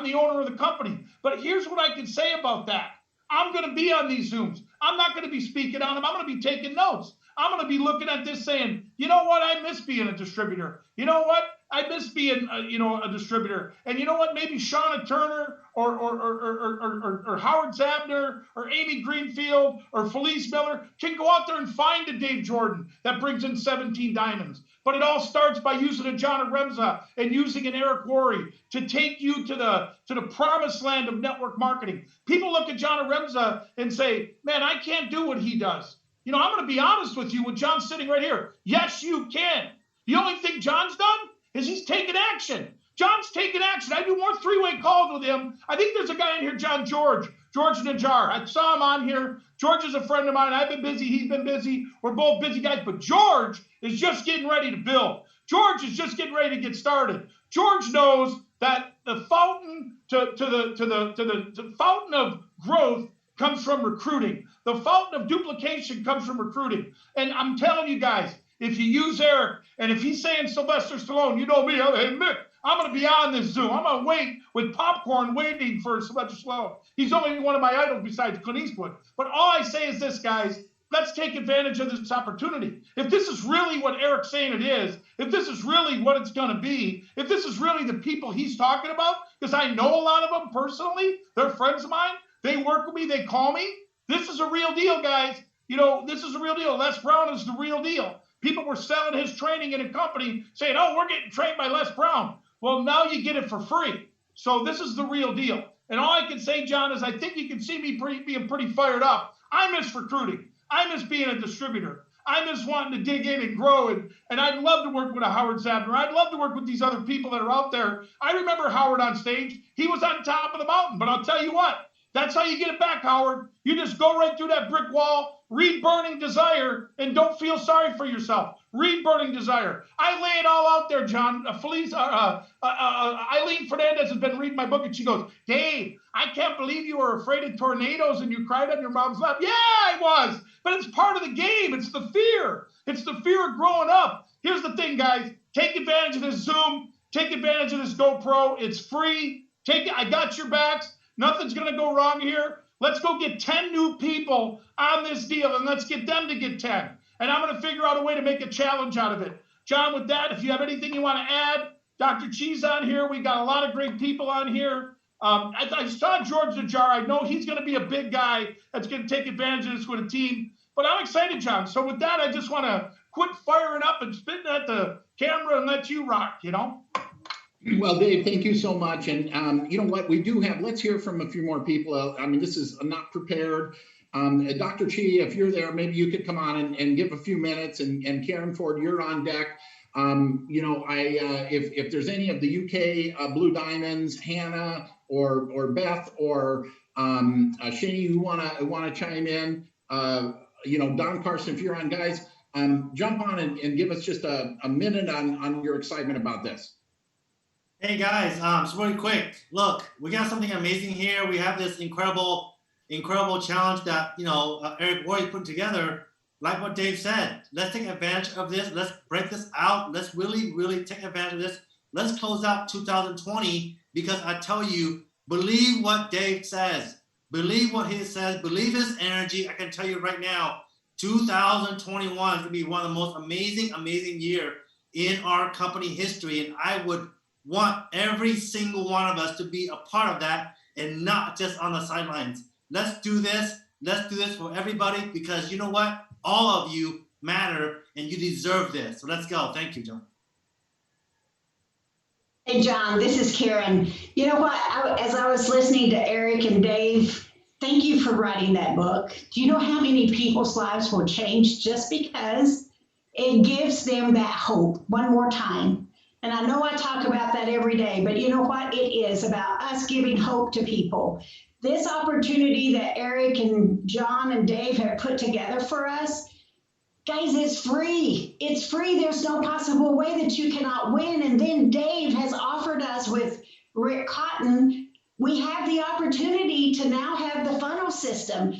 the owner of the company. But here's what I can say about that. I'm going to be on these Zooms. I'm not going to be speaking on them. I'm going to be taking notes. I'm going to be looking at this saying, you know what? I miss being a distributor. You know what? I miss being, a distributor. And you know what? Maybe Shauna Turner or Howard Zabner or Amy Greenfield or Felice Miller can go out there and find a Dave Jordan that brings in 17 diamonds. But it all starts by using a John Remza and using an Eric Worre to take you to the promised land of network marketing. People look at John Remza and say, man, I can't do what he does. I'm going to be honest with you with John sitting right here. Yes, you can. The only thing John's done is he's taken action. John's taken action. I do more three-way calls with him. I think there's a guy in here, George Najjar. I saw him on here. George is a friend of mine. I've been busy. He's been busy. We're both busy guys. But George is just getting ready to build. George is just getting ready to get started. George knows that the fountain to the fountain of growth comes from recruiting. The fountain of duplication comes from recruiting. And I'm telling you guys, if you use Eric, and if he's saying Sylvester Stallone, you know me, hey, Mick, I'm going to be on this Zoom. I'm going to wait with popcorn waiting for Sylvester Stallone. He's only one of my idols besides Clint Eastwood. But all I say is this, guys, let's take advantage of this opportunity. If this is really what Eric's saying it is, if this is really what it's going to be, if this is really the people he's talking about, because I know a lot of them personally, they're friends of mine, they work with me, they call me. This is a real deal, guys. This is a real deal. Les Brown is the real deal. People were selling his training in a company saying, oh, we're getting trained by Les Brown. Well, now you get it for free. So this is the real deal. And all I can say, John, is I think you can see me being pretty fired up. I miss recruiting. I miss being a distributor. I miss wanting to dig in and grow. And I'd love to work with a Howard Zabner. I'd love to work with these other people that are out there. I remember Howard on stage. He was on top of the mountain. But I'll tell you what, that's how you get it back, Howard. You just go right through that brick wall, read Burning Desire, and don't feel sorry for yourself. Read Burning Desire. I lay it all out there, John. Eileen Fernandez has been reading my book, and she goes, Dave, I can't believe you were afraid of tornadoes and you cried on your mom's lap. Yeah, I was. But it's part of the game. It's the fear. It's the fear of growing up. Here's the thing, guys. Take advantage of this Zoom. Take advantage of this GoPro. It's free. Take it. I got your backs. Nothing's going to go wrong here. Let's go get 10 new people on this deal, and let's get them to get 10. And I'm going to figure out a way to make a challenge out of it. John, with that, if you have anything you want to add, Dr. Cheese on here. We got a lot of great people on here. I saw George Najjar. I know he's going to be a big guy that's going to take advantage of this with a team. But I'm excited, John. So with that, I just want to quit firing up and spitting at the camera and let you rock, Well, Dave, thank you so much. And you know what? We do have, let's hear from a few more people. I mean, this is not prepared. Dr. Chi, if you're there, maybe you could come on and give a few minutes. And Karen Ford, you're on deck. If there's any of the UK Blue Diamonds, Hannah or Beth or Shani, who wanna chime in, Don Carson, if you're on, guys, jump on and give us just a minute on your excitement about this. Hey guys, just really quick. Look, we got something amazing here. We have this incredible challenge that Eric Worre put together. Like what Dave said, let's take advantage of this. Let's break this out. Let's really, really take advantage of this. Let's close out 2020 because I tell you, believe what Dave says. Believe what he says. Believe his energy. I can tell you right now, 2021 is going to be one of the most amazing year in our company history, and I would want every single one of us to be a part of that and not just on the sidelines. Let's do this. Let's do this for everybody because you know what? All of you matter and you deserve this. So let's go. Thank you, John. Hey, John, this is Karen. You know what? As I was listening to Eric and Dave, thank you for writing that book. Do you know how many people's lives will change just because it gives them that hope one more time? And I know I talk about that every day, but you know what? It is about us giving hope to people. This opportunity that Eric and John and Dave have put together for us, guys, it's free. It's free. There's no possible way that you cannot win. And then Dave has offered us with Rick Cotton, we have the opportunity to now have the funnel system.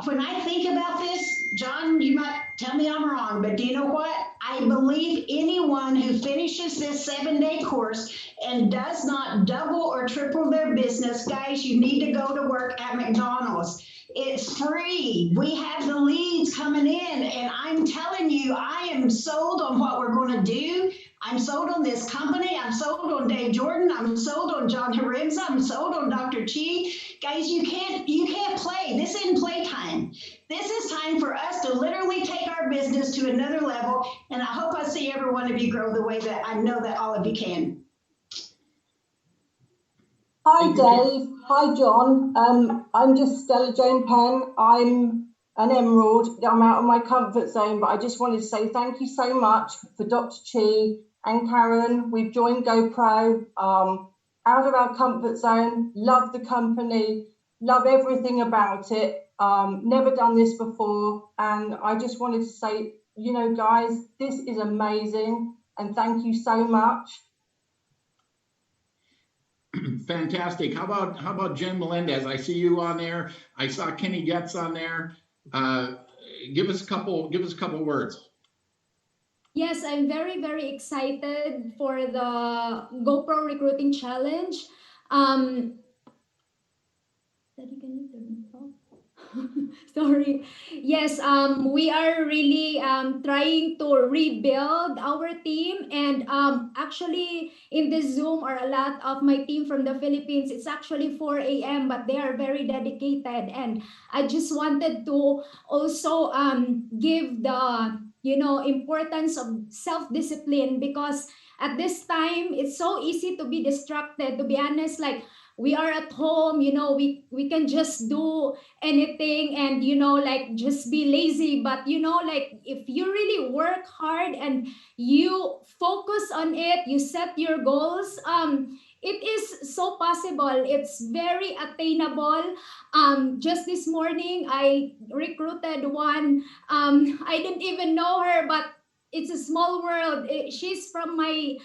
When I think about this, John, you might tell me I'm wrong, but do you know what? I believe anyone who finishes this 7-day course and does not double or triple their business, guys, you need to go to work at McDonald's. It's free. We have the leads coming in, and I'm telling you, I am sold on what we're going to do. I'm sold on this company. I'm sold on Dave Jordan. I'm sold on John Harimza. I'm sold on Dr. Chi. Guys, you can't play. This isn't playtime. This is time for us to literally take our business to another level. And I hope I see every one of you grow the way that I know that all of you can. Hi, Dave. Hi, John. I'm just Stella Jane Penn. I'm an emerald. I'm out of my comfort zone, but I just wanted to say thank you so much for Dr. Chi and Karen. We've joined GoPro, out of our comfort zone. Love the company. Love everything about it. Never done this before. And I just wanted to say, you know, guys, this is amazing. And thank you so much. Fantastic. How about Jen Melendez? I see you on there. I saw Kenny Getz on there. Give us a couple words. Yes, I'm very, very excited for the GoPro Recruiting Challenge. Daddy, can you turn it off? Sorry. Yes, we are really trying to rebuild our team, and actually in this Zoom are a lot of my team from the Philippines. It's actually 4 a.m. but they are very dedicated, and I just wanted to also give the importance of self-discipline, because at this time it's so easy to be distracted. To be honest, like, we are at home, we can just do anything and like just be lazy. But like, if you really work hard and you focus on it, you set your goals, it is so possible. It's very attainable. Just this morning I recruited one. I didn't even know her, but it's a small world. She's from my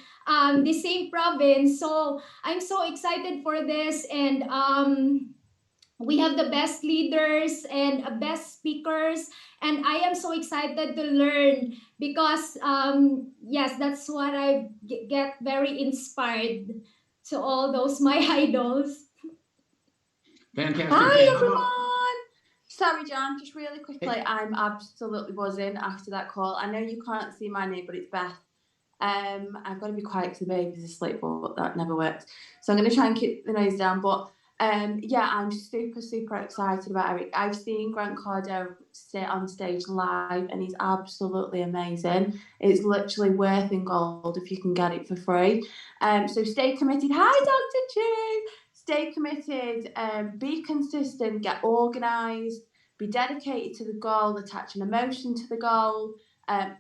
the same province, so I'm so excited for this. And we have the best leaders and best speakers, and I am so excited to learn, because yes, that's what I get very inspired to all those my idols. Fantastic. Hi everyone. Sorry, John, just really quickly, I'm absolutely buzzing after that call. I know you can't see my name, but it's Beth. I've got to be quiet because the baby's asleep, but that never works. So I'm going to try and keep the noise down. But yeah, I'm super excited about Eric. I've seen Grant Cardone sit on stage live, and he's absolutely amazing. It's literally worth in gold if you can get it for free. So stay committed. Hi, Dr. Chi. Stay committed, be consistent, get organised, be dedicated to the goal, attach an emotion to the goal,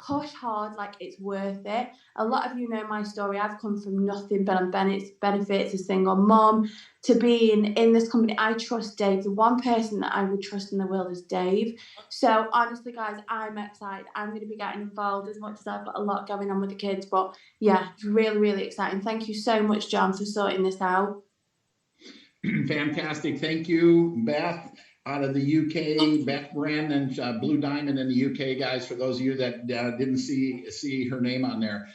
push hard, like it's worth it. A lot of you know my story. I've come from nothing but on benefits, a single mom, to being in this company. I trust Dave. The one person that I would trust in the world is Dave. So honestly, guys, I'm excited. I'm going to be getting involved as much as I've got a lot going on with the kids. But yeah, it's really exciting. Thank you so much, John, for sorting this out. Fantastic. Thank you, Beth, out of the UK, Beth Bren and Blue Diamond in the UK, guys, for those of you that didn't see her name on there.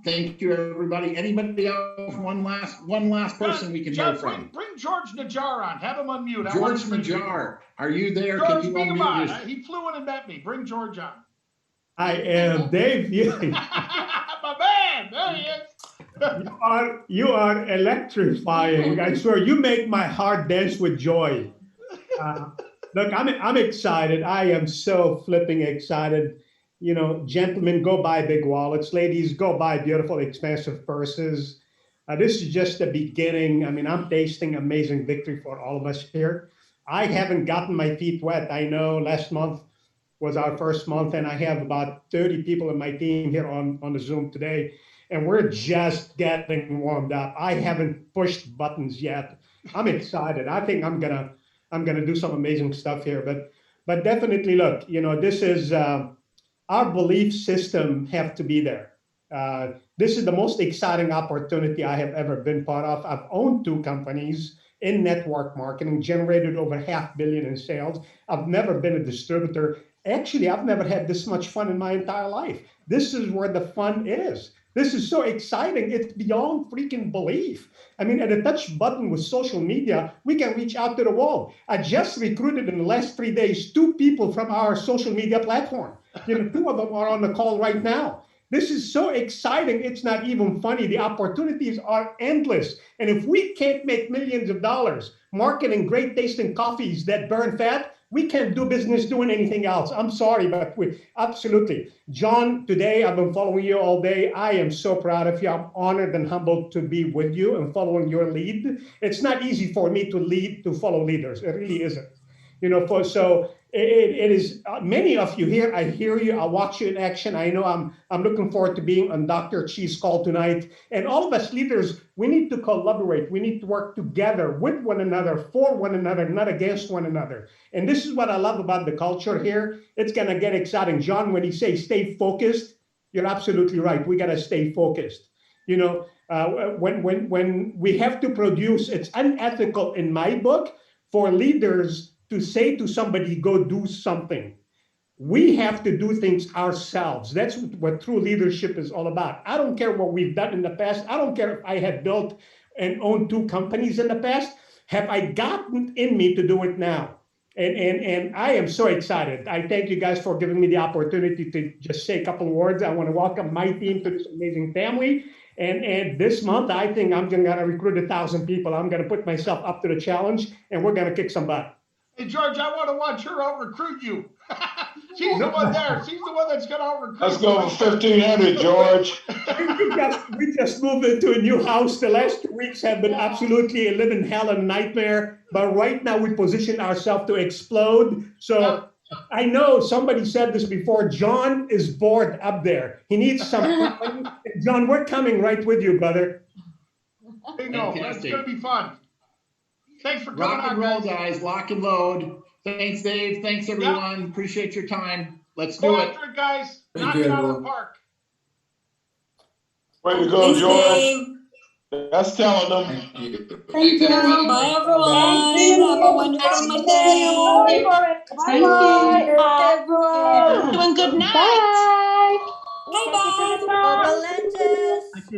Thank you, everybody. Anybody else? One last person we can hear from. Bring George Najjar on. Have him unmute. George Najjar, are you there? George, can you bring him unmute on. He flew in and met me. Bring George on. I am Dave. My man, there he is. You are electrifying. I swear, you make my heart dance with joy. Look, I'm excited. I am so flipping excited. Gentlemen, go buy big wallets. Ladies, go buy beautiful, expensive purses. This is just the beginning. I mean, I'm tasting amazing victory for all of us here. I haven't gotten my feet wet. I know last month was our first month, and I have about 30 people in my team here on the Zoom today. And we're just getting warmed up. I haven't pushed buttons yet. I'm excited. I think I'm gonna do some amazing stuff here. But definitely, look, this is our belief system have to be there. This is the most exciting opportunity I have ever been part of. I've owned 2 companies in network marketing, generated over $500 million in sales. I've never been a distributor. Actually, I've never had this much fun in my entire life. This is where the fun is. This is so exciting. It's beyond freaking belief. I mean, at a touch button with social media, we can reach out to the world. I just recruited in the last 3 days 2 people from our social media platform. 2 of them are on the call right now. This is so exciting. It's not even funny. The opportunities are endless. And if we can't make millions of dollars marketing great tasting coffees that burn fat, we can't do business doing anything else. I'm sorry, but we absolutely. John, today I've been following you all day. I am so proud of you. I'm honored and humbled to be with you and following your lead. It's not easy for me to follow leaders. It really isn't. So it is many of you here. I hear you. I watch you in action. I know I'm looking forward to being on Dr. Chi's call tonight. And all of us leaders, we need to collaborate. We need to work together with one another, for one another, not against one another. And this is what I love about the culture here. It's gonna get exciting. John, when he says stay focused, you're absolutely right. We gotta stay focused. When we have to produce, it's unethical in my book for leaders to say to somebody, go do something. We have to do things ourselves. That's what true leadership is all about. I don't care what we've done in the past. I don't care if I had built and owned 2 companies in the past. Have I gotten in me to do it now? And I am so excited. I thank you guys for giving me the opportunity to just say a couple of words. I want to welcome my team to this amazing family. And this month, I think I'm going to recruit 1,000 people. I'm going to put myself up to the challenge, and we're going to kick some butt. Hey, George, I want to watch her out-recruit you. She's the one there. She's the one that's going to out-recruit you. Let's go for 1,500, George. We just moved into a new house. The last 2 weeks have been absolutely a living hell and nightmare. But right now, we position ourselves to explode. So I know somebody said this before. John is bored up there. He needs some company. John, we're coming right with you, brother. Bingo. It's going to be fun. Thanks for coming Rock and roll, guys. Lock and load. Thanks, Dave. Thanks, everyone. Yep. Appreciate your time. Let's do it. After it, guys. Knock it out of the park. Way to go, George. That's telling them. Thank you. Bye, everyone. Have a wonderful Monday. Thank you, everyone. Everyone, good night. Bye. Bye.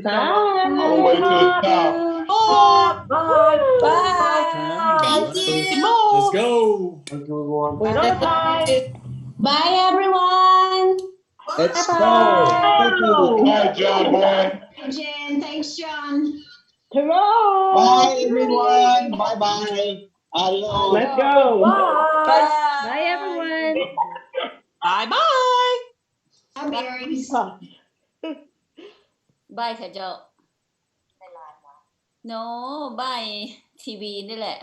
Bye. All the way to the top. Bye. Bye. Thank you. Let's go. Bye, everyone. Let's go. Bye, John boy. Jen, thanks, John. Hello. Bye, everyone. Bye-bye. Adios. Let's go. Bye. Bye, everyone. Bye-bye. Bye, Berries. Bye ค่ะเจ้า no บายทีวีนี่แหละ